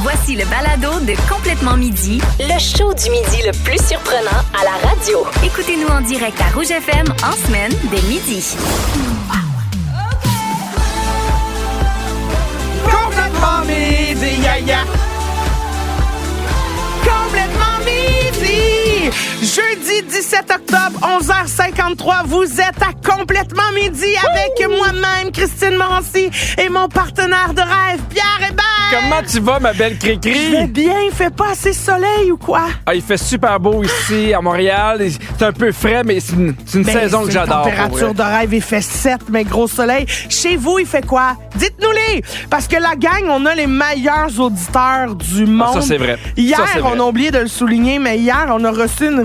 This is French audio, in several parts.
Voici le balado de Complètement Midi, Le show du midi le plus surprenant à la radio. écoutez-nous en direct à Rouge FM en semaine dès midi. Complètement midi, ya. Complètement midi. Jeudi 17 octobre, 11h53, vous êtes à Complètement midi avec moi-même, Christine Morancy, et mon partenaire de rêve, Pierre Hébert. Comment tu vas, ma belle Cricri? Je vais bien, il fait pas assez soleil ou quoi? Ah, il fait super beau ici, à Montréal. C'est un peu frais, mais c'est une saison que j'adore. Température de rêve, il fait 7, mais gros soleil. Chez vous, il fait quoi? Dites-nous-les! Parce que la gang, on a les meilleurs auditeurs du monde. Ah, ça, c'est vrai. Hier, Ça, c'est vrai. on a oublié de le souligner, mais hier, on a reçu une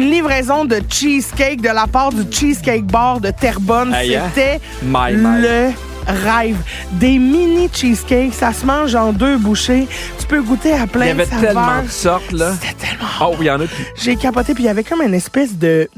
livraison de cheesecake de la part du Cheesecake Bar de Terrebonne. Aïe, hein? C'était My. le rêve. Des mini cheesecakes, ça se mange en 2 bouchées. Tu peux goûter à plein Il y avait de saveurs. tellement de sortes, là. C'était tellement Oh, oui, il y en a plus. j'ai capoté, puis il y avait comme une espèce de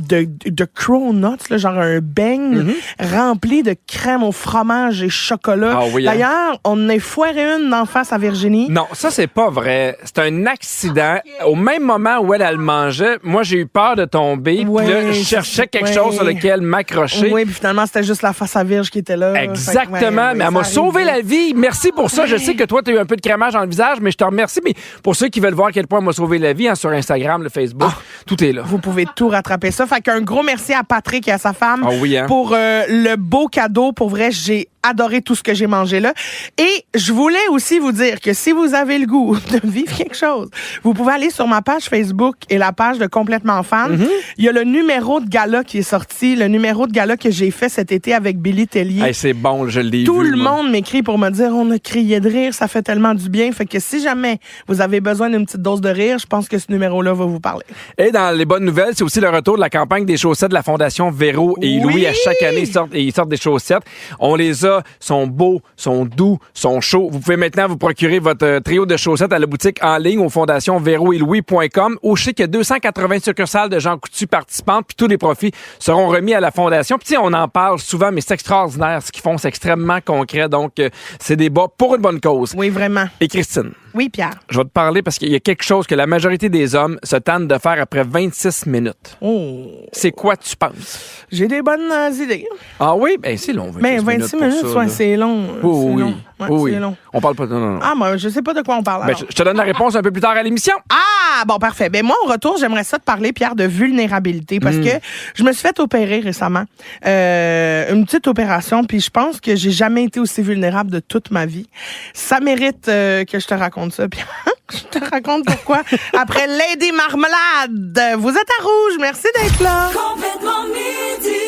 cronuts, là, genre un beigne rempli de crème au fromage et chocolat. Ah oui, hein? D'ailleurs, on en a foiré une d'en face à Virginie. Non, ça, c'est pas vrai. C'est un accident. Au même moment où elle le mangeait, moi, j'ai eu peur de tomber. Ouais, Puis là, je cherchais quelque chose sur lequel m'accrocher. Oui, puis finalement, c'était juste la face à Virge qui était là. Exactement, Fait que, ouais, mais elle m'a ça sauvé arrive. la vie. Merci pour ça. Je sais que toi, tu as eu un peu de crémage dans le visage, mais je te remercie. Mais pour ceux qui veulent voir à quel point elle m'a sauvé la vie, hein, sur Instagram, le Facebook, tout est là. Vous pouvez tout rattraper ça. Fait qu'un gros merci à Patrick et à sa femme Ah oui, hein? pour le beau cadeau. Pour vrai, j'ai adoré tout ce que j'ai mangé là. Et je voulais aussi vous dire que si vous avez le goût de vivre quelque chose, vous pouvez aller sur ma page Facebook et la page de Complètement Fan. Il y a le numéro de gala qui est sorti, le numéro de gala que j'ai fait cet été avec Billy Tellier. Hey, c'est bon, je l'ai vu. Tout le moi. monde m'écrit pour me dire on a crié de rire, ça fait tellement du bien. Fait que si jamais vous avez besoin d'une petite dose de rire, je pense que ce numéro-là va vous parler. Et dans les bonnes nouvelles, c'est aussi le retour de la campagne des chaussettes de la Fondation Véro et Oui! Louis. À chaque année, ils sortent des chaussettes. On les a, sont beaux, sont doux, sont chauds. Vous pouvez maintenant vous procurer votre trio de chaussettes à la boutique en ligne au fondationveroetlouis.com. Où je sais qu'il y a 280 succursales de Jean Coutu participantes, puis tous les profits seront remis à la Fondation. Puis tu sais, on en parle souvent, mais c'est extraordinaire ce qu'ils font, c'est extrêmement concret. Donc, c'est des bas pour une bonne cause. Oui, vraiment. Et Christine, Oui, Pierre. je vais te parler parce qu'il y a quelque chose que la majorité des hommes se tannent de faire après 26 minutes. Oh, C'est quoi tu penses? j'ai des bonnes idées. Ah oui? Ben c'est long, 26 Mais minutes. 26 pour minutes, ça, ouais, là. c'est long. Oui, C'est oui. long. Ouais, Oui, c'est oui. long. On parle pas de... Non. Ah, moi, je sais pas de quoi on parle. Ben, alors. je te donne la réponse un peu plus tard à l'émission. Ah, bon, parfait. Ben moi, en retour, j'aimerais ça te parler, Pierre, de vulnérabilité, parce que je me suis fait opérer récemment. Une petite opération, puis je pense que j'ai jamais été aussi vulnérable de toute ma vie. Ça mérite que je te raconte ça, Pierre. Je te raconte pourquoi. Après Lady Marmelade, vous êtes à Rouge. Merci d'être là.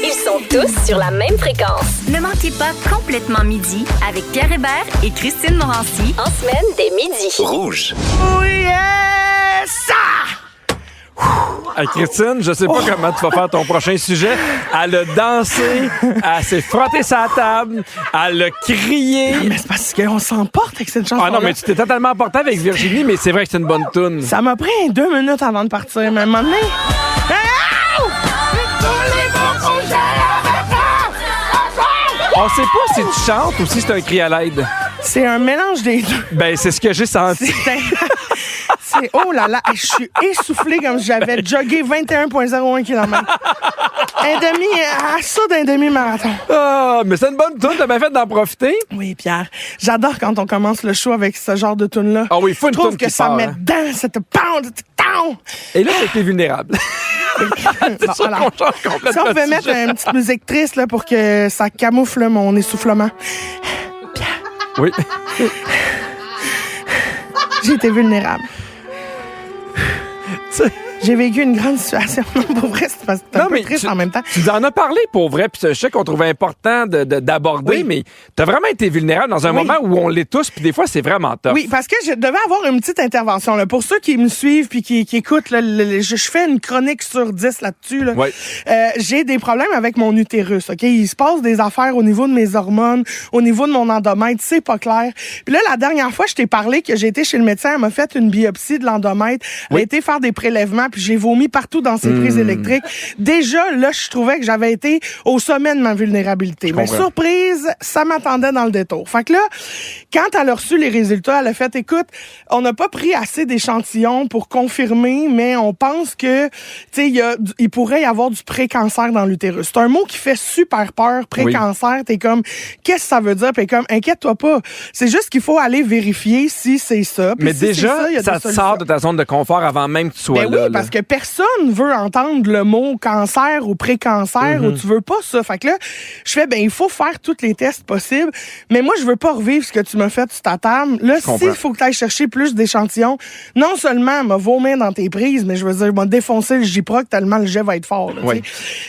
Ils sont tous sur la même fréquence. Ne manquez pas Complètement Midi avec Pierre Hébert et Christine Morancy. En semaine, dès midi. Rouge. Oui, ça! Hey, Christine, je sais pas comment tu vas faire ton prochain sujet. Elle a dansé, elle s'est frottée sa table, elle a crié. Mais c'est parce qu'on s'emporte avec cette chanson. Ah non, mais tu t'es totalement emporté avec Virginie, mais c'est vrai que c'est une bonne toune. Ça m'a pris 2 minutes avant de partir, mais à un moment donné... On sait pas si tu chantes ou si c'est un cri à l'aide. C'est un mélange des deux. Ben, c'est ce que j'ai senti. Oh là là, je suis essoufflée comme si j'avais jogué 21,01 km. À ça d'un demi-marathon. Ah, mais c'est une bonne toune, t'as bien fait d'en profiter. Oui, Pierre, j'adore quand on commence le show avec ce genre de tune-là. Ah oui, faut une Je trouve toune que qui ça part, met hein. dedans, cette pound. Et là, t'es vulnérable. Bon, ça alors, qu'on change complètement si on peut de mettre sujet. une petite musique triste là, pour que ça camoufle mon essoufflement. Oui. J'ai été vulnérable. Tu sais, J'ai vécu une grande situation. Non, pour vrai, c'est un peu triste en même temps. Tu en as parlé pour vrai, puis je sais qu'on trouvait important d'aborder, Oui. mais t'as vraiment été vulnérable dans un Oui. moment où on l'est tous, puis des fois, c'est vraiment tough. Oui, parce que je devais avoir une petite intervention. Là. Pour ceux qui me suivent puis qui écoutent, là, je fais une chronique sur 10 là-dessus. Là. Oui. J'ai des problèmes avec mon utérus. Ok, il se passe des affaires au niveau de mes hormones, au niveau de mon endomètre, c'est pas clair. Puis là, la dernière fois, je t'ai parlé que j'ai été chez le médecin, elle m'a fait une biopsie de l'endomètre, elle a été faire des prélèvements, puis j'ai vomi partout dans ces prises électriques. Déjà, là, je trouvais que j'avais été au sommet de ma vulnérabilité. Mais surprise, ça m'attendait dans le détour. Fait que là, quand elle a reçu les résultats, elle a fait, écoute, on n'a pas pris assez d'échantillons pour confirmer, mais on pense que, tu sais, il pourrait y avoir du pré-cancer dans l'utérus. C'est un mot qui fait super peur, pré-cancer. T'es comme, qu'est-ce que ça veut dire? Puis comme, inquiète-toi pas. C'est juste qu'il faut aller vérifier si c'est ça. Puis mais si déjà, c'est ça te sort de ta zone de confort avant même que tu sois ben là. Oui, parce que personne veut entendre le mot cancer ou pré-cancer ou tu veux pas ça. Fait que là, je fais, il faut faire tous les tests possibles. Mais moi, je veux pas revivre ce que tu m'as fait sur ta table. Là, s'il faut que tu ailles chercher plus d'échantillons, non seulement m'a vomir dans tes prises, mais je veux dire, m'a défoncer le Gyproc tellement le jet va être fort. Là,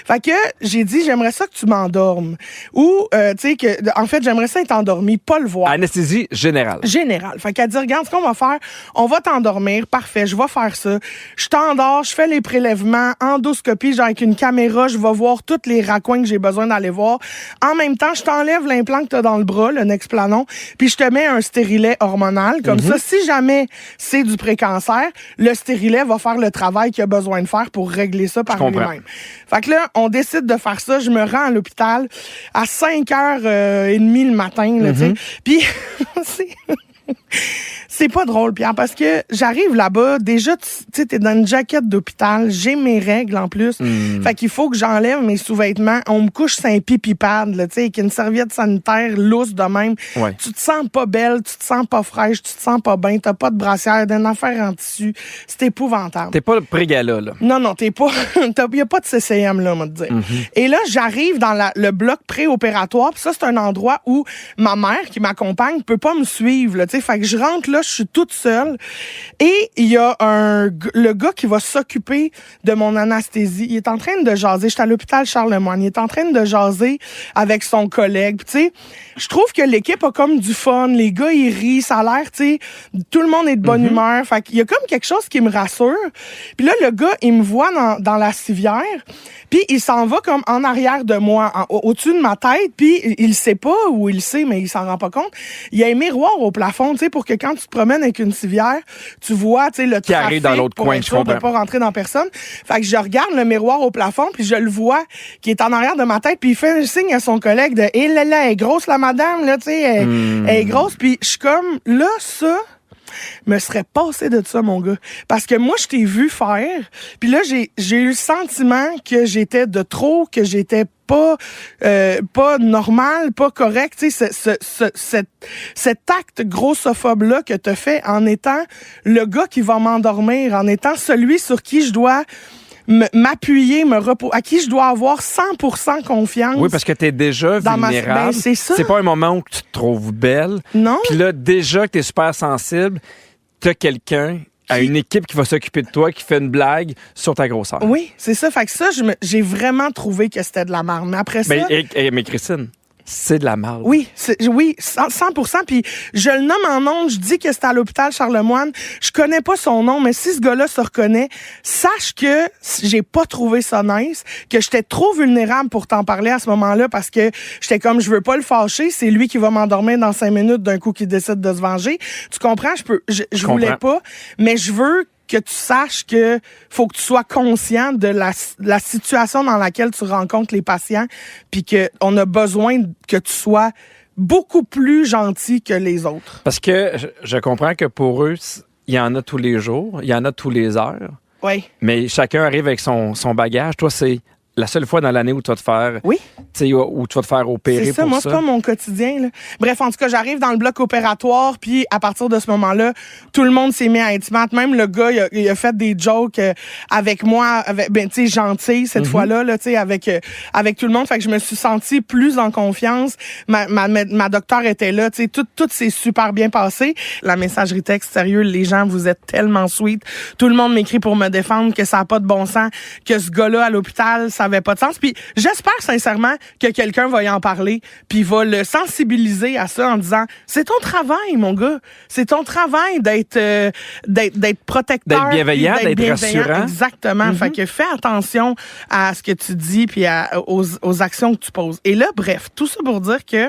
fait que j'ai dit, j'aimerais ça que tu m'endormes. Ou, tu sais, en fait, j'aimerais ça être endormi, pas le voir. Anesthésie générale. Générale. Fait qu'elle dit, regarde, ce qu'on va faire, on va t'endormir. Parfait, je vais faire ça. Je t'endors, je fais les prélèvements, endoscopie, genre avec une caméra, je vais voir tous les raccoins que j'ai besoin d'aller voir. En même temps, je t'enlève l'implant que t'as dans le bras, le Nexplanon, puis je te mets un stérilet hormonal. Comme ça, si jamais c'est du précancer, le stérilet va faire le travail qu'il a besoin de faire pour régler ça par lui-même. Fait que là, on décide de faire ça. Je me rends à l'hôpital à 5h30 le matin, là, tu sais. Puis, c'est pas drôle, Pierre, parce que j'arrive là-bas, déjà, tu sais, t'es dans une jaquette d'hôpital, j'ai mes règles en plus. Fait qu'il faut que j'enlève mes sous-vêtements. On me couche sur un pipi-pad, là, tu sais, avec une serviette sanitaire lousse de même. Ouais. Tu te sens pas belle, tu te sens pas fraîche, tu te sens pas bien, t'as pas de brassière, d'une affaire en tissu. C'est épouvantable. T'es pas le pré-gala, là. Non, t'es pas. Y a pas de CCM, là, on va te dire. Et là, j'arrive dans le bloc préopératoire, puis ça, c'est un endroit où ma mère, qui m'accompagne, peut pas me suivre, là, tu sais. Fait que je rentre là, je suis toute seule. Et il y a le gars qui va s'occuper de mon anesthésie. Il est en train de jaser. J'étais à l'hôpital Charlemagne. Il est en train de jaser avec son collègue. Tu sais, je trouve que l'équipe a comme du fun. Les gars, ils rient. Ça a l'air, tu sais, tout le monde est de bonne humeur. Fait qu'il y a comme quelque chose qui me rassure. Puis là, le gars, il me voit dans la civière. Puis il s'en va comme en arrière de moi, au-dessus de ma tête. Puis il sait pas, ou il sait, mais il s'en rend pas compte. Il y a un miroir au plafond, tu sais, pour que quand tu te promènes avec une civière, tu vois, tu sais, le qui trafic arrive dans l'autre pour coin, être je sûr de comprends. pas rentrer dans personne. Fait que je regarde le miroir au plafond, puis je le vois qui est en arrière de ma tête, puis il fait un signe à son collègue de « Eh là là, elle est grosse la madame, là, tu sais, elle est grosse. » Puis je suis comme, là, ça me serait passé de ça, mon gars. Parce que moi, je t'ai vu faire, puis là, j'ai eu le sentiment que j'étais de trop, que j'étais pas normal, pas correct. Tu sais, cet acte grossophobe-là que t'as fait en étant le gars qui va m'endormir, en étant celui sur qui je dois m'appuyer, à qui je dois avoir 100% confiance. Oui, parce que t'es déjà vulnérable. c'est ça. C'est pas un moment où tu te trouves belle. Non. Puis là, déjà que t'es super sensible, t'as quelqu'un à une équipe qui va s'occuper de toi, qui fait une blague sur ta grosseur. Oui, c'est ça. Fait que ça, j'ai vraiment trouvé que c'était de la merde. Mais après ça... Mais Christine, c'est de la merde. Oui, 100%. Puis je le nomme en nom, je dis que c'était à l'hôpital Charlemagne. Je connais pas son nom, mais si ce gars-là se reconnaît, sache que j'ai pas trouvé ça nice, que j'étais trop vulnérable pour t'en parler à ce moment-là parce que j'étais comme, je veux pas le fâcher, c'est lui qui va m'endormir dans 5 minutes d'un coup qui décide de se venger. Tu comprends? Je voulais pas, mais je veux que tu saches que faut que tu sois conscient de la situation dans laquelle tu rencontres les patients, puis que on a besoin que tu sois beaucoup plus gentil que les autres. Parce que je comprends que pour eux, il y en a tous les jours, il y en a tous les heures. Oui. Mais chacun arrive avec son bagage. Toi, c'est la seule fois dans l'année où tu vas te faire, oui, où tu vas te faire opérer. C'est ça, pour moi, ça. c'est pas mon quotidien, là. Bref, en tout cas, j'arrive dans le bloc opératoire, puis à partir de ce moment-là, tout le monde s'est mis à être smart. Même le gars, il a fait des jokes avec moi, tu sais, gentil cette fois-là, là, tu sais, avec tout le monde. Fait que je me suis sentie plus en confiance. Ma docteure était là, tu sais, tout s'est super bien passé. La messagerie texte, sérieux, les gens, vous êtes tellement sweet. Tout le monde m'écrit pour me défendre, que ça a pas de bon sens, que ce gars-là à l'hôpital, ça avait pas de sens. Puis j'espère sincèrement que quelqu'un va y en parler, puis va le sensibiliser à ça en disant, c'est ton travail, mon gars. C'est ton travail d'être protecteur. D'être bienveillant, d'être rassurant. Exactement. Fait que fais attention à ce que tu dis puis aux actions que tu poses. Et là, bref, tout ça pour dire que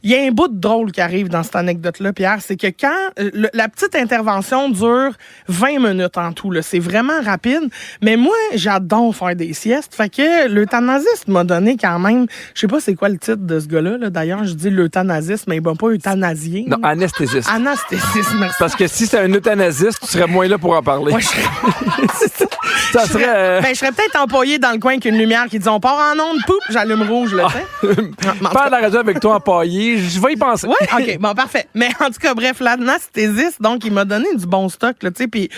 il y a un bout de drôle qui arrive dans cette anecdote-là, Pierre. C'est que quand la petite intervention dure 20 minutes en tout, là, c'est vraiment rapide. Mais moi, j'adore faire des siestes. Fait que l'euthanasiste m'a donné quand même, je sais pas c'est quoi le titre de ce gars-là. Là. D'ailleurs, je dis l'euthanasiste, mais il va pas euthanasier. Non, anesthésiste. Anesthésiste, merci. Parce que si c'est un euthanasiste, tu serais moins là pour en parler. Moi, Ça serait... je serais peut-être employé dans le coin avec une lumière qui dit on part en onde, poup, j'allume rouge, là, tu sais. Faire la radio avec toi empaillé, je vais y penser. Oui, OK, bon, parfait. Mais en tout cas, bref, l'anesthésiste, donc, il m'a donné du bon stock, là, tu sais, puis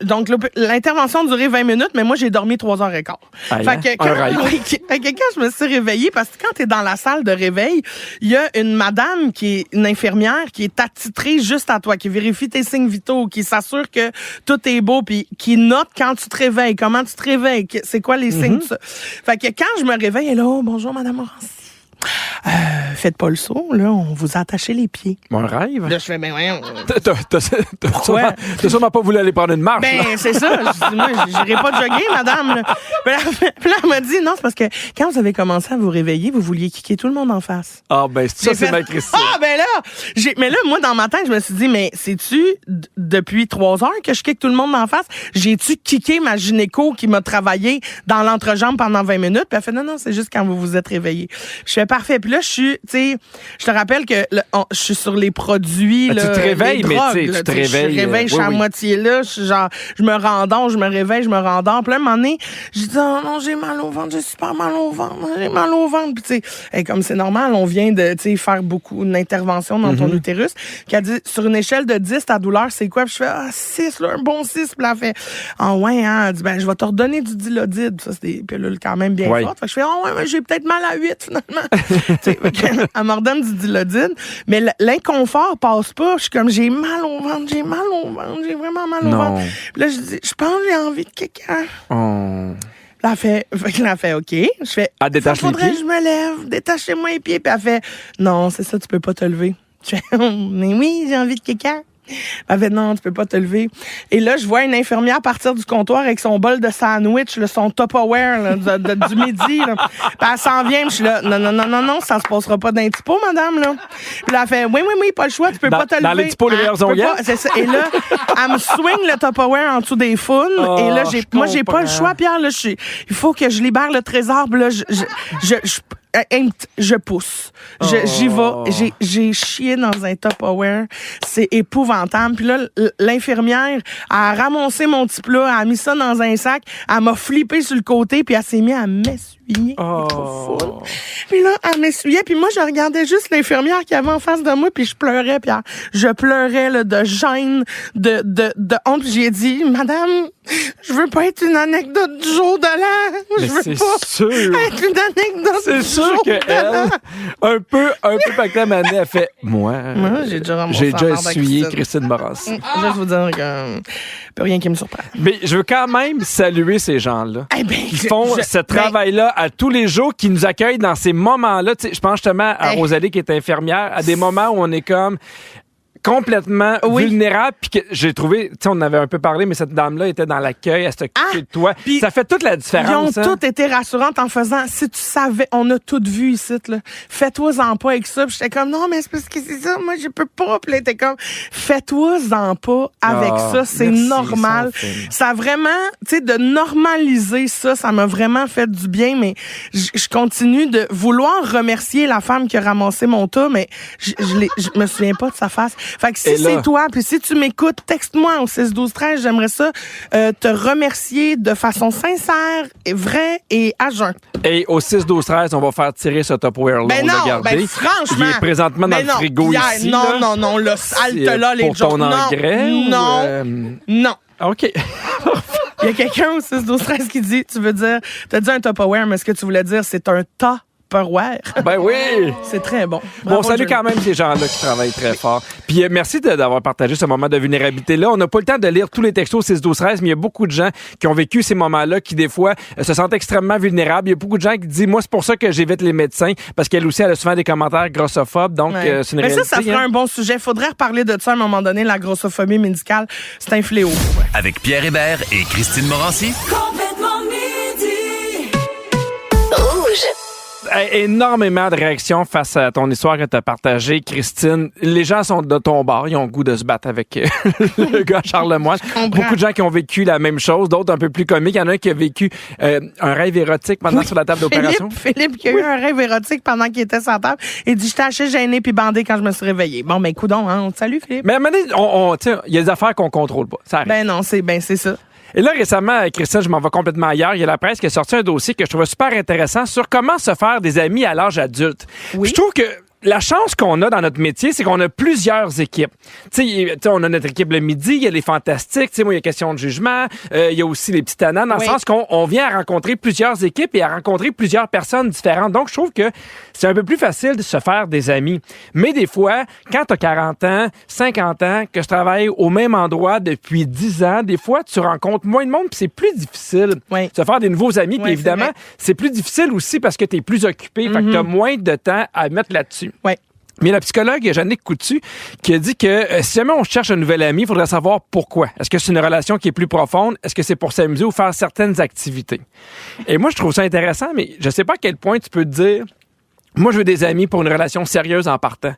donc, l'intervention durait 20 minutes, mais moi, j'ai dormi 3h15. Fait que quand je me suis réveillée, parce que quand t'es dans la salle de réveil, il y a une madame qui est une infirmière qui est attitrée juste à toi, qui vérifie tes signes vitaux, qui s'assure que tout est beau, puis qui note quand tu te réveilles, comment tu te réveilles, c'est quoi les signes, tout ça. Fait que quand je me réveille, elle est là, oh, bonjour, Madame Morancy. Faites pas le saut, là, on vous a attaché les pieds. Mon rêve. Là, je fais, ben voyons. T'as sûrement pas voulu aller prendre une marche. Ben, là. c'est ça. Je dis, moi, j'irai pas jogger, madame. Là. Puis là, elle m'a dit, non, c'est parce que quand vous avez commencé à vous réveiller, vous vouliez kicker tout le monde en face. Ah, ben, c'est ma Christine. Ah, ben là, mais là, moi, dans ma tête, je me suis dit, mais sais-tu, depuis 3 heures que je kick tout le monde en face? J'ai-tu kické ma gynéco qui m'a travaillé dans l'entrejambe pendant 20 minutes? Puis elle fait, non, c'est juste quand vous vous êtes réveillé. Je fais, parfait. Puis là, je te rappelle que je suis sur les produits, là, tu te réveilles, les drogues, mais tu te réveilles. Je suis à moitié là, je me rendors, je me réveille, je me rendors. Puis là, à un moment donné, je dis, oh non, j'ai mal au ventre, j'ai super mal au ventre, j'ai mal au ventre. Puis tu sais, comme c'est normal, on vient de faire beaucoup d'interventions dans ton utérus, qui a dit, sur une échelle de 10, ta douleur, c'est quoi? Puis je fais, 6, là, un bon 6. Puis elle fait, ouais, hein, elle dit, ben, je vais te redonner du Dilodid. Ça, c'est des pilules quand même bien fortes. Fait que je fais, ouais, j'ai peut-être mal à 8, finalement. Elle me redonne du Dilodid, mais l'inconfort passe pas. Je suis comme, j'ai mal au ventre, j'ai vraiment mal au ventre. Puis là, je dis, je pense que j'ai envie de quelqu'un. Là, elle fait, OK. Je fais, détache les pieds. Que je me lève, détachez-moi les pieds. Puis elle fait, non, c'est ça, tu peux pas te lever. Je fais, mais oui, j'ai envie de quelqu'un. Elle fait, non, tu peux pas te lever. Et là, je vois une infirmière partir du comptoir avec son bol de sandwich, là, son Tupperware là, du midi. Là. Puis elle s'en vient, je suis là, non, ça se passera pas dans les typos, madame. Là. Puis là, elle fait, oui, pas le choix, tu peux pas te lever. Dans les typos, les meilleurs ongles. C'est ça. Et là, elle me swing le Tupperware en dessous des foules. Et là, moi, j'ai pas le choix, Pierre. Là, il faut que je libère le trésor. Là, je pousse. J'y vais. J'ai chié dans un Tupperware. C'est épouvantable. Puis là, l'infirmière a ramassé mon petit plat, elle a mis ça dans un sac, elle m'a flippé sur le côté, puis elle s'est mise à m'essuyer. Puis là, elle m'essuyait, puis moi, je regardais juste l'infirmière qui avait en face de moi, puis je pleurais, Pierre. Je pleurais là, de gêne, de honte. Puis j'ai dit, madame, je veux pas être une anecdote du jour de l'an. Je veux pas être une anecdote c'est du sûr jour de qu'elle, l'an. un peu pacté Mané, a fait, moi, j'ai déjà essuyé Christine Morancy. Juste vous dire que peut rien qui me surprend. Mais je veux quand même saluer ces gens-là qui font ce travail-là à tous les jours, qui nous accueillent dans ces moments-là. Tu sais, je pense justement à Rosalie qui est infirmière, à des moments où on est comme complètement vulnérable, puis que j'ai trouvé, tu sais, on en avait un peu parlé, mais cette dame-là était dans l'accueil, elle s'occupait de toi. Ça fait toute la différence. Ils ont toutes été rassurantes en faisant, si tu savais, on a tout vu ici, là. Fais-toi-en pas avec ça. Puis j'étais comme, non, mais c'est parce que c'est ça, moi, je peux pas. Puis là, t'es comme, fais-toi-en pas avec ça, c'est normal. Ça a vraiment, tu sais, de normaliser ça, ça m'a vraiment fait du bien, mais je continue de vouloir remercier la femme qui a ramassé mon tas, mais je me souviens pas de sa face. Fait que si c'est toi, puis si tu m'écoutes, texte-moi au 6-12-13. J'aimerais ça te remercier de façon sincère, et vraie et à jeun. Et au 6-12-13, on va faire tirer ce Tupperware-là. Ben non, ben franchement. Il est présentement dans le frigo ici. Non, là, halte-là, les gens. Pour ton engrais? Non. OK. Il y a quelqu'un au 6-12-13 qui dit, t'as dit un Tupperware, mais ce que tu voulais dire, c'est un tas. Ben oui! C'est très bon. Bon, salut quand même ces gens-là qui travaillent très fort. Puis merci d'avoir partagé ce moment de vulnérabilité-là. On n'a pas le temps de lire tous les textos 6-12-13, mais il y a beaucoup de gens qui ont vécu ces moments-là, qui des fois se sentent extrêmement vulnérables. Il y a beaucoup de gens qui disent, moi, c'est pour ça que j'évite les médecins, parce qu'elle aussi, elle a souvent des commentaires grossophobes. Donc, c'est une réalité. Mais ça ferait un bon sujet. Faudrait reparler de ça à un moment donné, la grossophobie médicale. C'est un fléau. Avec Pierre Hébert et Christine Morancy. Complètement midi. Rouge. énormément de réactions face à ton histoire que tu as partagée, Christine. Les gens sont de ton bord. Ils ont le goût de se battre avec le gars Charles Lemoine. Beaucoup de gens qui ont vécu la même chose, d'autres un peu plus comiques. Il y en a un qui a vécu un rêve érotique pendant sur la table d'opération. Philippe qui a eu un rêve érotique pendant qu'il était sur la table. Il dit, j'étais assez gêné puis bandé quand je me suis réveillé. Bon, ben, coudonc, hein. Salut, Philippe. Mais à un moment donné, il y a des affaires qu'on contrôle pas. Ça arrive. Ben non, c'est ça. Et là, récemment, Christine, je m'en vais complètement ailleurs. Il y a la presse qui a sorti un dossier que je trouvais super intéressant sur comment se faire des amis à l'âge adulte. Oui. Je trouve que la chance qu'on a dans notre métier, c'est qu'on a plusieurs équipes. Tu sais, on a notre équipe le midi, il y a les fantastiques, tu sais, moi, il y a question de jugement, il y a aussi les petits tannants, dans le sens qu'on vient à rencontrer plusieurs équipes et à rencontrer plusieurs personnes différentes. Donc, je trouve que c'est un peu plus facile de se faire des amis. Mais des fois, quand t'as 40 ans, 50 ans, que je travaille au même endroit depuis 10 ans, des fois, tu rencontres moins de monde puis c'est plus difficile de se faire des nouveaux amis. Puis évidemment, c'est plus difficile aussi parce que t'es plus occupé, fait que t'as moins de temps à mettre là-dessus. Ouais. Mais la psychologue Jannick Coutu qui a dit que si jamais on cherche un nouvel ami, il faudrait savoir pourquoi. Est-ce que c'est une relation qui est plus profonde? Est-ce que c'est pour s'amuser ou faire certaines activités? Et moi, je trouve ça intéressant, mais je sais pas à quel point tu peux te dire moi, je veux des amis pour une relation sérieuse en partant.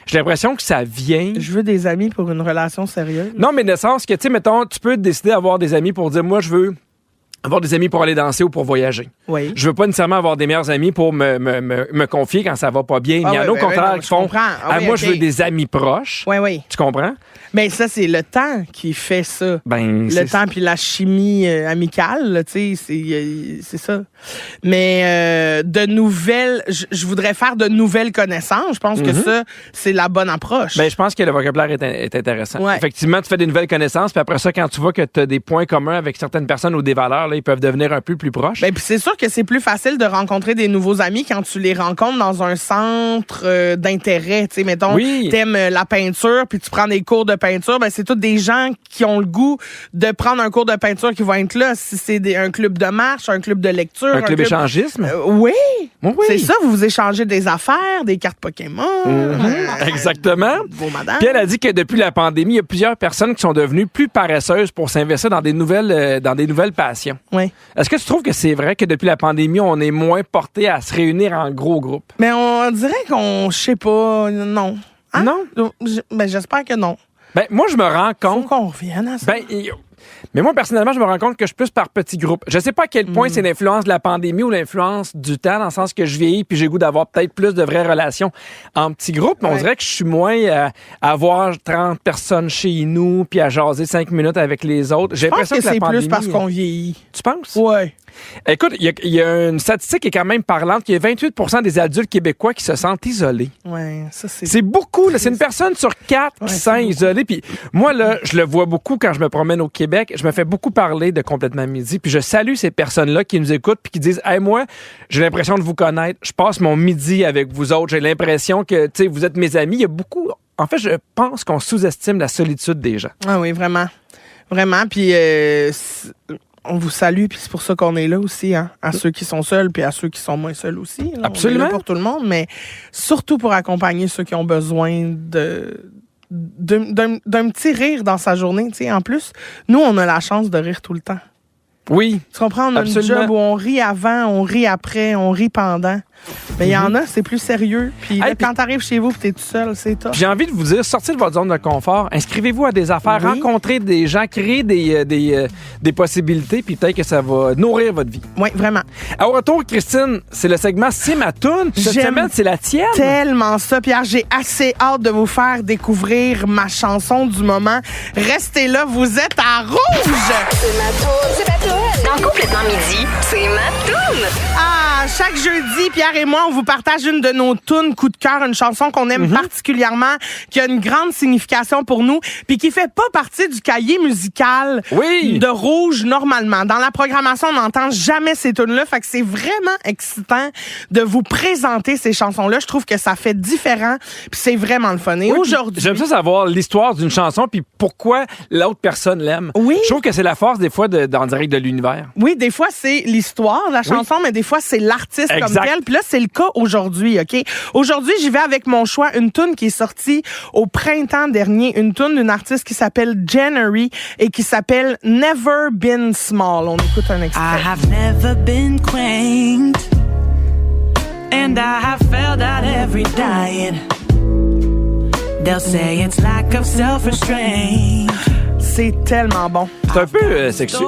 J'ai l'impression que ça vient... Je veux des amis pour une relation sérieuse? Non, mais dans le sens que, tu sais, mettons, tu peux décider d'avoir des amis pour dire moi, je veux avoir des amis pour aller danser ou pour voyager. Oui. Je veux pas nécessairement avoir des meilleurs amis pour me confier quand ça va pas bien. Il y en a au contraire qui font moi, je veux des amis proches. Oui, oui. Tu comprends? Mais ça, c'est le temps qui fait ça. Ben, le temps puis la chimie amicale, tu sais, c'est ça. Mais de nouvelles... Je voudrais faire de nouvelles connaissances. Je pense que ça, c'est la bonne approche. Ben, je pense que le vocabulaire est intéressant. Ouais. Effectivement, tu fais des nouvelles connaissances, puis après ça, quand tu vois que tu as des points communs avec certaines personnes ou des valeurs, là, ils peuvent devenir un peu plus proches. Ben, puis c'est sûr que c'est plus facile de rencontrer des nouveaux amis quand tu les rencontres dans un centre d'intérêt. Tu sais, mettons, t'aimes la peinture, puis tu prends des cours de peinture, ben c'est tous des gens qui ont le goût de prendre un cours de peinture qui vont être là. Si c'est un club de marche, un club de lecture, un club échangisme. Oui. Oui. C'est ça, vous échangez des affaires, des cartes Pokémon. Exactement. Beau madame. Puis elle a dit que depuis la pandémie, il y a plusieurs personnes qui sont devenues plus paresseuses pour s'investir dans des nouvelles passions. Oui. Est-ce que tu trouves que c'est vrai que depuis la pandémie, on est moins porté à se réunir en gros groupes? Mais on dirait qu'on, je sais pas, non. Hein? Non? Ben, j'espère que non. Ben, moi, je me rends compte... Faut qu'on revienne à ça. Ben, mais moi, personnellement, je me rends compte que je suis plus par petits groupes. Je sais pas à quel point c'est l'influence de la pandémie ou l'influence du temps, dans le sens que je vieillis puis j'ai le goût d'avoir peut-être plus de vraies relations en petits groupes. Mais on dirait que je suis moins à avoir 30 personnes chez nous puis à jaser 5 minutes avec les autres. J'ai l'impression que c'est la pandémie, plus parce qu'on vieillit. Tu penses? Ouais. Écoute, il y a une statistique qui est quand même parlante, qu'il y a 28% des adultes québécois qui se sentent isolés. Ouais, ça c'est beaucoup, là. C'est une personne sur 4 qui se sent isolée. Puis moi, là, je le vois beaucoup quand je me promène au Québec. Je me fais beaucoup parler de Complètement Midi. Puis je salue ces personnes-là qui nous écoutent puis qui disent « Hey, moi, j'ai l'impression de vous connaître. Je passe mon midi avec vous autres. J'ai l'impression que, tu sais, vous êtes mes amis. » Il y a beaucoup... En fait, je pense qu'on sous-estime la solitude des gens. Ah oui, vraiment. Vraiment. Puis... on vous salue, puis c'est pour ça qu'on est là aussi, hein, à ceux qui sont seuls, puis à ceux qui sont moins seuls aussi. Là. Absolument. On est là pour tout le monde, mais surtout pour accompagner ceux qui ont besoin d'un petit rire dans sa journée. T'sais. En plus, nous, on a la chance de rire tout le temps. Oui. Tu comprends? On a Absolument. un job où on rit avant, on rit après, on rit pendant. Mais il y en a, c'est plus sérieux. Puis là, quand t'arrives chez vous et t'es tout seul, c'est top. J'ai envie de vous dire, sortez de votre zone de confort, inscrivez-vous à des affaires, rencontrez des gens, créez des possibilités, puis peut-être que ça va nourrir votre vie. Oui, vraiment. Au retour, Christine, c'est le segment C'est ma toune. Cette semaine, c'est la tienne. Tellement ça, Pierre. J'ai assez hâte de vous faire découvrir ma chanson du moment. Restez là, vous êtes à rouge! C'est ma toune, c'est ma toune. Dans Complètement Midi, c'est ma toune. Ah, chaque jeudi, Pierre et moi, on vous partage une de nos tounes coup de cœur, une chanson qu'on aime particulièrement, qui a une grande signification pour nous, puis qui fait pas partie du cahier musical de Rouge normalement. Dans la programmation, on n'entend jamais ces tunes-là, fait que c'est vraiment excitant de vous présenter ces chansons-là. Je trouve que ça fait différent, puis c'est vraiment le fun. Et aujourd'hui... J'aime ça savoir l'histoire d'une chanson, puis pourquoi l'autre personne l'aime. Oui. Je trouve que c'est la force, des fois, d'en direct de l'univers. Oui, des fois, c'est l'histoire de la chanson, mais des fois, c'est l'artiste comme tel. Puis là, c'est le cas aujourd'hui, OK? Aujourd'hui, j'y vais avec mon choix, une toune qui est sortie au printemps dernier, une toune d'une artiste qui s'appelle January et qui s'appelle Never Been Small. On écoute un extrait. I have never been quaint. And I have failed at every diet. They'll say it's lack of self-restraint. C'est tellement bon. C'est un peu sexy.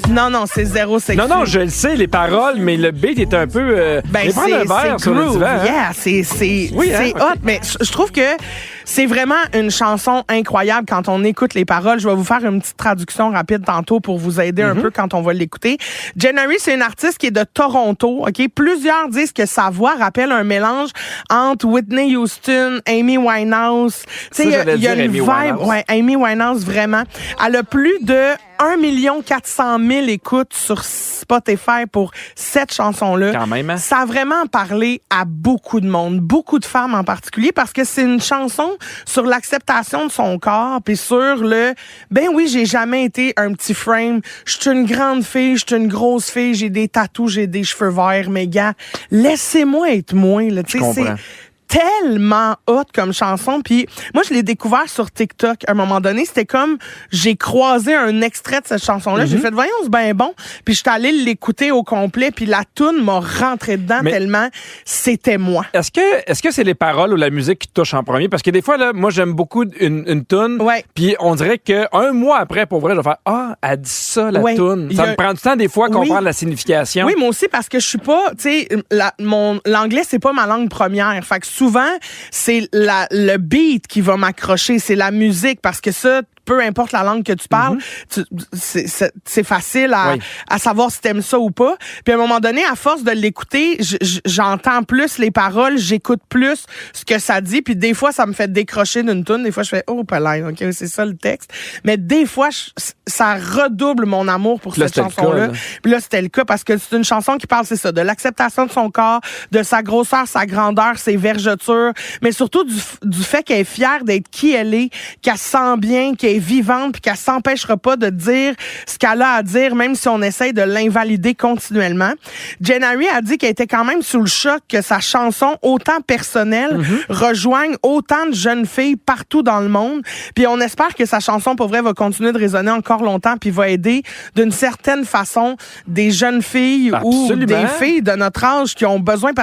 Non, c'est zéro sexy. Non, je le sais, les paroles, mais le beat est un peu... Ben, c'est sur le groove. divan, hein? Yeah, c'est hot. Mais je trouve que c'est vraiment une chanson incroyable quand on écoute les paroles. Je vais vous faire une petite traduction rapide tantôt pour vous aider un peu quand on va l'écouter. Jennery, c'est une artiste qui est de Toronto. Ok, plusieurs disent que sa voix rappelle un mélange entre Whitney Houston, Amy Winehouse. Tu sais, il y a une vibe. Ouais, Amy Winehouse, vraiment. Elle a plus de 1 400 000 écoutes sur Spotify pour cette chanson-là. Quand même, hein? Ça a vraiment parlé à beaucoup de monde, beaucoup de femmes en particulier, parce que c'est une chanson sur l'acceptation de son corps, puis sur le « ben oui, j'ai jamais été un petit frame, je suis une grande fille, je suis une grosse fille, j'ai des tatous, j'ai des cheveux verts, mais gars, laissez-moi être moi. » Tu sais, c'est tellement hot comme chanson. Puis moi, je l'ai découvert sur TikTok. À un moment donné, c'était comme j'ai croisé un extrait de cette chanson-là. J'ai fait, voyons, c'est bien bon. Puis je suis allée l'écouter au complet. Puis la toune m'a rentré dedans tellement c'était moi. Est-ce que c'est les paroles ou la musique qui te touche en premier? Parce que des fois, là, moi, j'aime beaucoup une toune. Ouais. Puis on dirait qu'un mois après, pour vrai, je vais faire « Ah, elle dit ça, la toune. » Ça me prend du temps, des fois, à comprendre la signification. Oui, moi aussi, parce que je suis pas... Tu sais, l'anglais, c'est pas ma langue première. Fait que souvent, c'est le beat qui va m'accrocher, c'est la musique, parce que ça, peu importe la langue que tu parles, c'est facile à savoir si t'aimes ça ou pas. Puis à un moment donné, à force de l'écouter, j'entends plus les paroles, j'écoute plus ce que ça dit, puis des fois, ça me fait décrocher d'une toune. Des fois, je fais « Oh, palais, OK, c'est ça le texte. » Mais des fois, ça redouble mon amour pour cette chanson-là. Puis là, c'était le cas, parce que c'est une chanson qui parle, c'est ça, de l'acceptation de son corps, de sa grosseur, sa grandeur, ses vergetures, mais surtout du fait qu'elle est fière d'être qui elle est, qu'elle se sent bien, qu'elle est vivante, puis qu'elle s'empêchera pas de dire ce qu'elle a à dire, même si on essaye de l'invalider continuellement. Jennery a dit qu'elle était quand même sous le choc que sa chanson, autant personnelle, rejoigne autant de jeunes filles partout dans le monde. Puis on espère que sa chanson, pour vrai, va continuer de résonner encore longtemps, puis va aider d'une certaine façon des jeunes filles ou des filles de notre âge qui ont besoin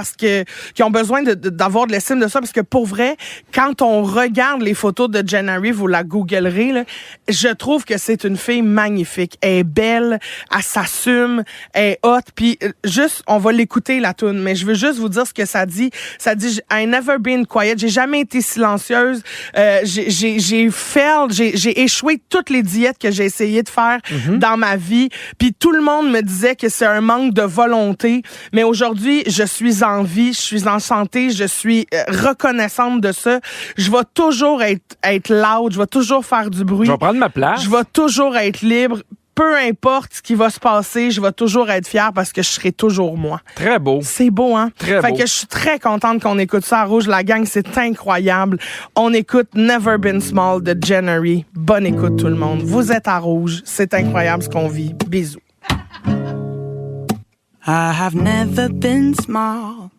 d'avoir de l'estime de ça, parce que pour vrai, quand on regarde les photos de Jennery, vous la googlerez, là, je trouve que c'est une fille magnifique. Elle est belle, elle s'assume, elle est hot, puis juste, on va l'écouter la tune, mais je veux juste vous dire ce que ça dit. Ça dit « I never been quiet », j'ai jamais été silencieuse, j'ai échoué toutes les diètes que j'ai essayé de faire dans ma vie, puis tout le monde me disait que c'est un manque de volonté, mais aujourd'hui, je suis en vie, je suis en santé, je suis reconnaissante de ça. Je vais toujours être loud, je vais toujours faire du bruit. Je vais prendre ma place. Je vais toujours être libre. Peu importe ce qui va se passer, je vais toujours être fière parce que je serai toujours moi. Très beau. C'est beau, hein? Très beau. Fait que je suis très contente qu'on écoute ça à Rouge. La gang, c'est incroyable. On écoute Never Been Small de Jennery. Bonne écoute, tout le monde. Vous êtes à Rouge. C'est incroyable ce qu'on vit. Bisous. I have never been small.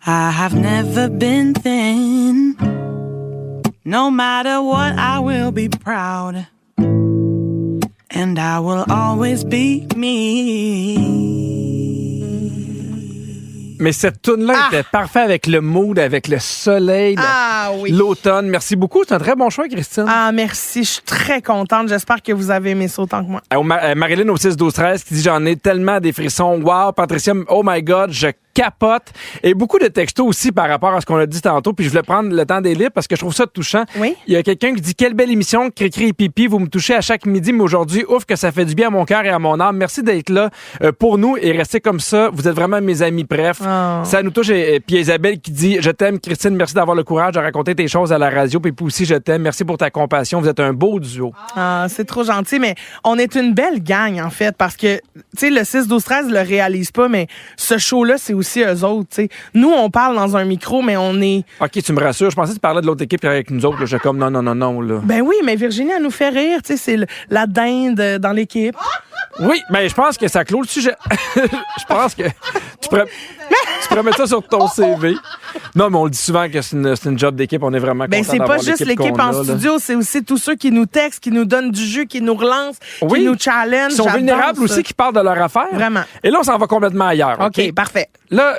I have never been thin. No matter what, I will be proud. And I will always be me. Mais cette toune-là était parfaite avec le mood, avec le soleil, l'automne. Merci beaucoup. C'est un très bon choix, Christine. Ah, merci. Je suis très contente. J'espère que vous avez aimé ça autant que moi. Marilyn au 6-12-13 qui dit « J'en ai tellement des frissons. Wow, Patricia, oh my God, je capote. » Et beaucoup de textos aussi par rapport à ce qu'on a dit tantôt. Puis je voulais prendre le temps des livres parce que je trouve ça touchant. Oui. Il y a quelqu'un qui dit « Quelle belle émission, Cricri et Pipi. Vous me touchez à chaque midi, mais aujourd'hui, ouf, que ça fait du bien à mon cœur et à mon âme. Merci d'être là pour nous et restez comme ça. Vous êtes vraiment mes amis. Bref, ça nous touche. Et puis Isabelle qui dit « Je t'aime, Christine. Merci d'avoir le courage de raconter tes choses à la radio. Puis aussi, je t'aime. Merci pour ta compassion. Vous êtes un beau duo. » Ah, c'est trop gentil. Mais on est une belle gang, en fait, parce que, tu sais, le 6-12-13 le réalise pas, mais ce show-là, c'est aussi eux autres, tu sais. Nous, on parle dans un micro, mais on est... OK, tu me rassures. Je pensais que tu parlais de l'autre équipe avec nous autres. J'étais comme non, là. Ben oui, mais Virginie, elle nous fait rire, tu sais, c'est la dinde dans l'équipe. Oui, ben je pense que ça clôt le sujet. Je pense que tu pourrais devrais mettre ça sur ton CV. Non, mais on le dit souvent que c'est une job d'équipe. On est vraiment content C'est d'avoir pas juste l'équipe qu'on en a, là. studio, c'est aussi tous ceux qui nous textent, qui nous donnent du jus, qui nous relancent, Oui. qui nous challenge. Ils sont vulnérables aussi, qui parlent de leur affaire. Vraiment. Et là, on s'en va complètement ailleurs. OK, parfait. Là,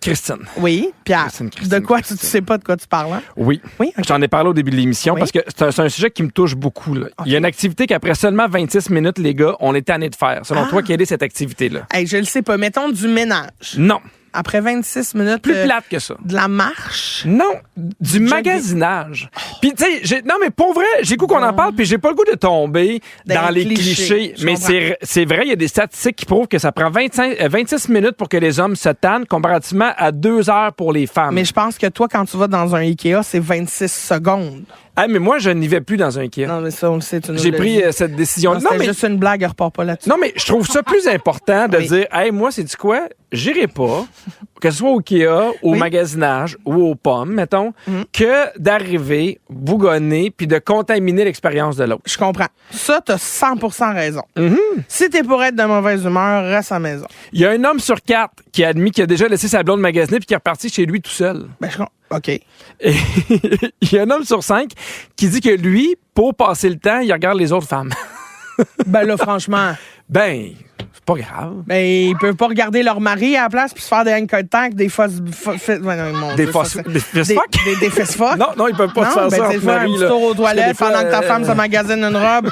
Christine. Oui, Pierre. Christine, de quoi tu sais pas de quoi tu parles, hein? Oui. Oui, OK. J'en ai parlé au début de l'émission Oui. parce que c'est un sujet qui me touche beaucoup. Là. Il y a une activité qu'après seulement 26 minutes, les gars, on est tannés de faire. Selon toi, quelle est cette activité-là? Hey, je le sais pas. Mettons du ménage. Non. Après 26 minutes. Plus plate que ça. De la marche. Non, du magasinage. Puis tu sais, non mais pour vrai, j'ai le goût qu'on en parle, puis j'ai pas le goût de tomber dans les clichés. Je Mais comprends. c'est vrai, il y a des statistiques qui prouvent que ça prend 26 minutes pour que les hommes se tannent, comparativement à 2 heures pour les femmes. Mais je pense que toi, quand tu vas dans un Ikea, c'est 26 secondes. Ah, mais moi, je n'y vais plus dans un Ikea. Non, mais ça, on le sait. Tu nous J'ai l'as pris dit. cette décision. Non, Non, c'était mais juste une blague, repars pas là-dessus. non, mais je trouve ça plus important de Oui. dire, hey, moi, c'est du quoi? J'irai pas, que ce soit au Ikea, au Oui. magasinage ou aux pommes, mettons, que d'arriver, bougonner, puis de contaminer l'expérience de l'autre. Je comprends. Ça, t'as 100% raison. Si t'es pour être de mauvaise humeur, reste à la maison. Il y a un homme sur 4 qui a admis qu'il a déjà laissé sa blonde magasiner puis qui est reparti chez lui tout seul. Ben, je comprends. OK. Et il y a un homme sur 5 qui dit que lui, pour passer le temps, il regarde les autres femmes. Ben là, franchement, Ben, c'est pas grave. ben, ils peuvent pas regarder leur mari à la place puis se faire des anchor tank, des fausses... Des fesses fuck? Des fesses fuck? Non, ils peuvent pas se Non, faire ben, ça tu sais, entre faire un maris, petit là. tour aux Parce que des toilettes fois, pendant que ta femme se magasine une robe.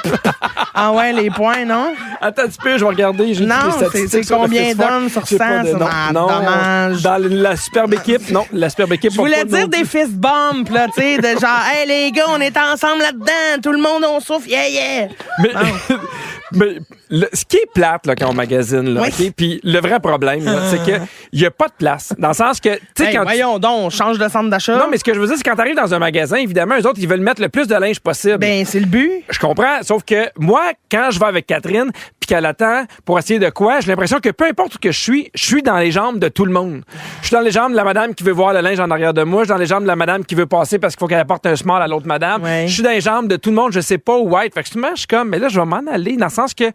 Ah ouais, les points, non? Attends un petit peu, je vais regarder. J'ai Non, des statistiques c'est sur le combien fist fuck. d'hommes sur J'ai pas 100, de- ça? non, Ah, non. dommage. Dans la superbe équipe, non, la superbe équipe. Je voulais dire des fist bumps, là, tu sais, de genre, hey, les gars, on est ensemble là-dedans, tout le monde, on souffle, yeah, yeah. Mais, mais ce qui est plate là, quand on magasine, là, Oui. OK? Puis le vrai problème, là, c'est qu'il n'y a pas de place. Dans le sens que, tu sais, Hey, quand voyons donc, on change de centre d'achat. Non, mais ce que je veux dire, c'est quand tu arrives dans un magasin, évidemment, eux autres, ils veulent mettre le plus de linge possible. Ben, c'est le but. Je comprends, sauf que moi, quand je vais avec Catherine, puis qu'elle attend pour essayer de quoi, j'ai l'impression que peu importe où que je suis dans les jambes de tout le monde. Je suis dans les jambes de la madame qui veut voir le linge en arrière de moi, je suis dans les jambes de la madame qui veut passer parce qu'il faut qu'elle apporte un small à l'autre madame. Ouais. Je suis dans les jambes de tout le monde, je sais pas où être. Fait que souvent, je suis comme, mais là, je vais m'en aller, dans le sens que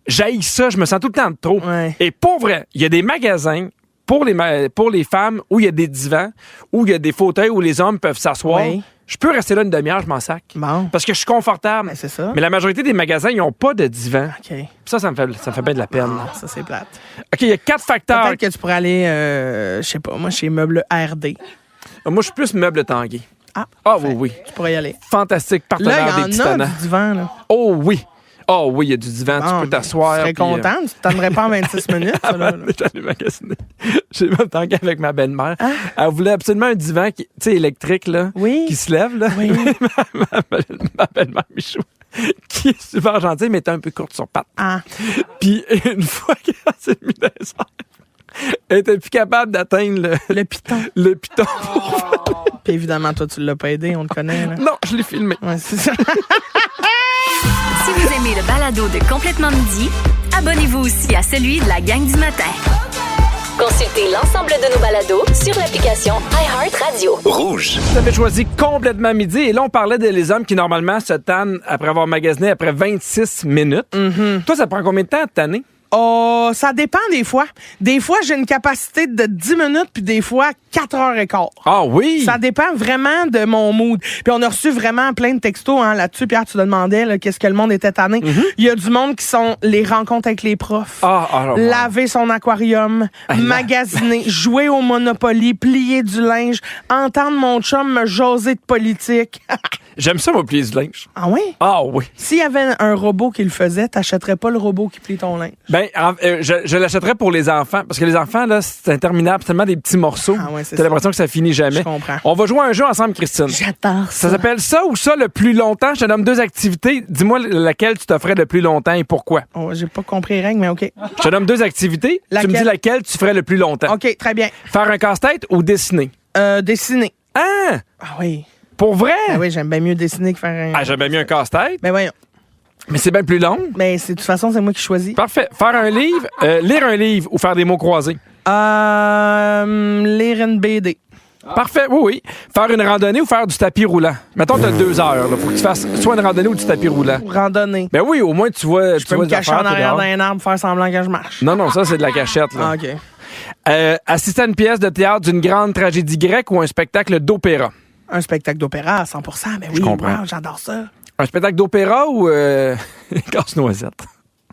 j'haïs ça, je me sens tout le temps de trop. Ouais. Et pour vrai, il y a des magasins pour les femmes où il y a des divans, où il y a des fauteuils où les hommes peuvent s'asseoir. Oui. Je peux rester là une demi-heure, je m'en sac. Bon. Parce que je suis confortable. Ben, c'est ça. Mais la majorité des magasins, ils n'ont pas de divan. OK. Ça me fait bien de la peine. Ça, c'est plate. OK, il y a 4 facteurs. Peut-être que tu pourrais aller, je sais pas, moi, chez Meubles RD. Moi, je suis plus meuble Tanguay. Ah, Oui, oui. tu pourrais y aller. Fantastique Là, partenaire des il y petits en a tannants. du divan, là. Oh oui. Oh oui, il y a du divan, Bon, tu peux t'asseoir. Je serais puis, content. Tu ne t'en pas en 26 minutes, ça, là. J'allais magasiner. J'ai même Tanguay avec ma belle-mère. Elle voulait absolument un divan qui, tu sais, électrique, là, Oui. qui se lève, là. Oui. ma belle-mère Michou, qui est super gentille, mais était un peu courte sur pattes. Ah. Puis une fois qu'elle s'est mise dans les airs, elle était plus capable d'atteindre Le piton. le piton. Puis évidemment, toi, tu l'as pas aidé, on le connaît, là. Non, je l'ai filmé. Ouais, c'est ça. Si vous aimez le balado de Complètement Midi, abonnez-vous aussi à celui de la gang du matin. Consultez l'ensemble de nos balados sur l'application iHeartRadio. Rouge. Vous avez choisi Complètement Midi. Et là, on parlait des les hommes qui, normalement, se tannent après avoir magasiné après 26 minutes. Toi, ça prend combien de temps de tanner? Oh, ça dépend des fois. Des fois, j'ai une capacité de 10 minutes, puis des fois, 4h15. Ah oui? Ça dépend vraiment de mon mood. Puis on a reçu vraiment plein de textos là-dessus. Pierre, tu te demandais là, qu'est-ce que le monde était tanné. Il y a du monde qui sont les rencontres avec les profs. Laver son aquarium, magasiner, jouer au Monopoly, plier du linge, entendre mon chum me jaser de politique. J'aime ça, moi, plier du linge. Ah oui? Ah oui. S'il y avait un robot qui le faisait, t'achèterais pas le robot qui plie ton linge. Ben, je l'achèterais pour les enfants. Parce que les enfants, là, c'est interminable. C'est tellement des petits morceaux. Ah ouais, c'est T'as ça. l'impression que ça finit jamais. Je comprends. On va jouer à un jeu ensemble, Christine. J'adore Ça s'appelle ça ou ça le plus longtemps. Je te donne 2 activités. Dis-moi laquelle tu te ferais le plus longtemps et pourquoi. Oh, j'ai pas compris les règles, mais OK. Je te donne 2 activités. Tu me dis laquelle tu ferais le plus longtemps. OK, très bien. Faire un casse-tête ou dessiner? Dessiner. Ah! Ah oui. Pour vrai? Ben oui, j'aime bien mieux dessiner que faire un... Ah, j'aime bien mieux un casse-tête. Ben voyons. Mais c'est bien plus long. Mais de toute façon, c'est moi qui choisis. Parfait. Faire un livre, lire un livre ou faire des mots croisés. Lire une BD. Parfait, oui. Faire une randonnée ou faire du tapis roulant. Mettons, t'as 2 heures. Il faut que tu fasses soit une randonnée ou du tapis roulant. Randonnée. Ben oui, au moins, tu vois. Je peux me cacher en arrière d'un arbre, faire semblant que je marche. Non, ça, c'est de la cachette. Là. Ah, OK. Assister à une pièce de théâtre d'une grande tragédie grecque ou un spectacle d'opéra? Un spectacle d'opéra à 100 ben oui, Je comprends. wow, j'adore ça. Un spectacle d'opéra ou casse-noisette?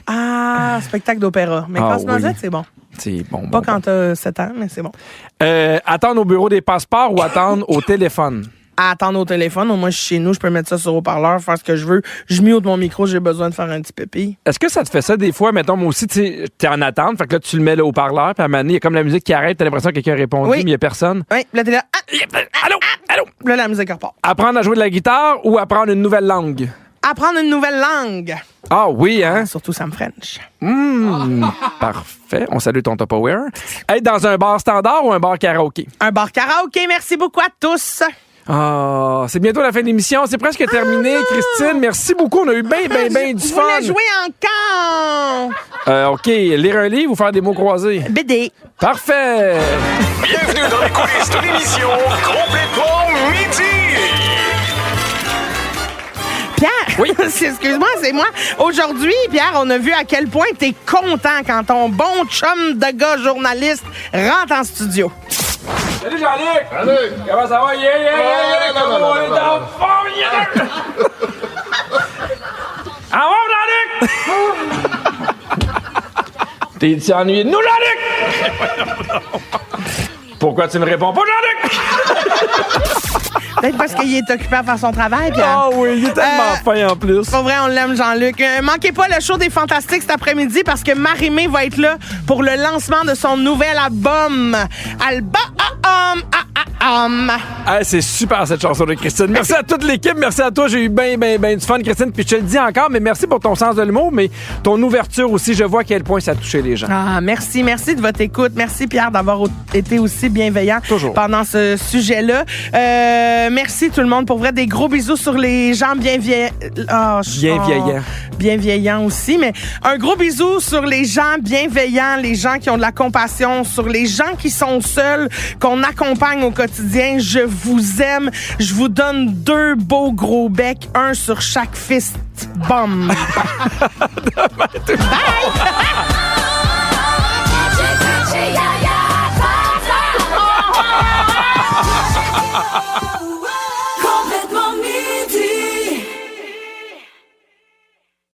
Ah, spectacle d'opéra. Mais Ah, casse-noisette, oui. c'est bon. C'est bon. Pas quand t'as 7 ans, mais c'est bon. Attendre au bureau des passeports ou attendre au téléphone? À attendre au téléphone, au moins je suis chez nous, je peux mettre ça sur haut-parleur, faire ce que je veux. Je mute mon micro, j'ai besoin de faire un petit pépi. Est-ce que ça te fait ça des fois? Mettons, moi aussi, tu sais, t'es en attente, fait que là, tu le mets là, au haut-parleur, puis à un moment donné, il y a comme la musique qui arrête, t'as l'impression que quelqu'un a répondu, Oui. mais il n'y a personne. Oui, là, t'es là. Ah, Allô? Allô? là, la musique repart. Apprendre à jouer de la guitare ou apprendre une nouvelle langue? Apprendre une nouvelle langue. Ah oui, hein? Surtout Sam French. Parfait. On salue ton Tupperware. Être dans un bar standard ou un bar karaoké? Un bar karaoké, merci beaucoup à tous. Ah, c'est bientôt la fin de l'émission. C'est presque terminé, Christine. Merci beaucoup. On a eu bien du Je fun. voulais jouer encore. OK, lire un livre ou faire des mots croisés? BD. Parfait! Bienvenue dans les coulisses de l'émission Complètement Midi. Pierre, Oui. excuse-moi, c'est moi. Aujourd'hui, Pierre, on a vu à quel point t'es content quand ton bon chum de gars journaliste rentre en studio. Salut Jean-Luc! Salut! Comment ça va? Comment on est en forme, Ah bon, Jean-Luc? T'es-tu ennuyé de nous, Jean-Luc? Pourquoi tu me réponds pas, Jean-Luc? Peut-être parce qu'il est occupé à faire son travail, Pierre. Ah oui, il est tellement fin en plus. Pour vrai, on l'aime, Jean-Luc. Manquez pas le show des Fantastiques cet après-midi parce que Marie-Mé va être là pour le lancement de son nouvel album. Ah, c'est super cette chanson de Christine. Merci à toute l'équipe, merci à toi. J'ai eu bien du fun, Christine. Puis je te le dis encore, mais merci pour ton sens de l'humour, mais ton ouverture aussi. Je vois à quel point ça a touché les gens. Ah, merci de votre écoute. Merci, Pierre, d'avoir été aussi bienveillant Toujours. pendant ce sujet-là. Merci tout le monde. Pour vrai, des gros bisous sur les gens bienveillants. Bienveillants aussi, mais un gros bisou sur les gens bienveillants, les gens qui ont de la compassion, sur les gens qui sont seuls, qu'on accompagne au quotidien. Je vous aime. Je vous donne 2 beaux gros becs, un sur chaque fist bomb. Bye!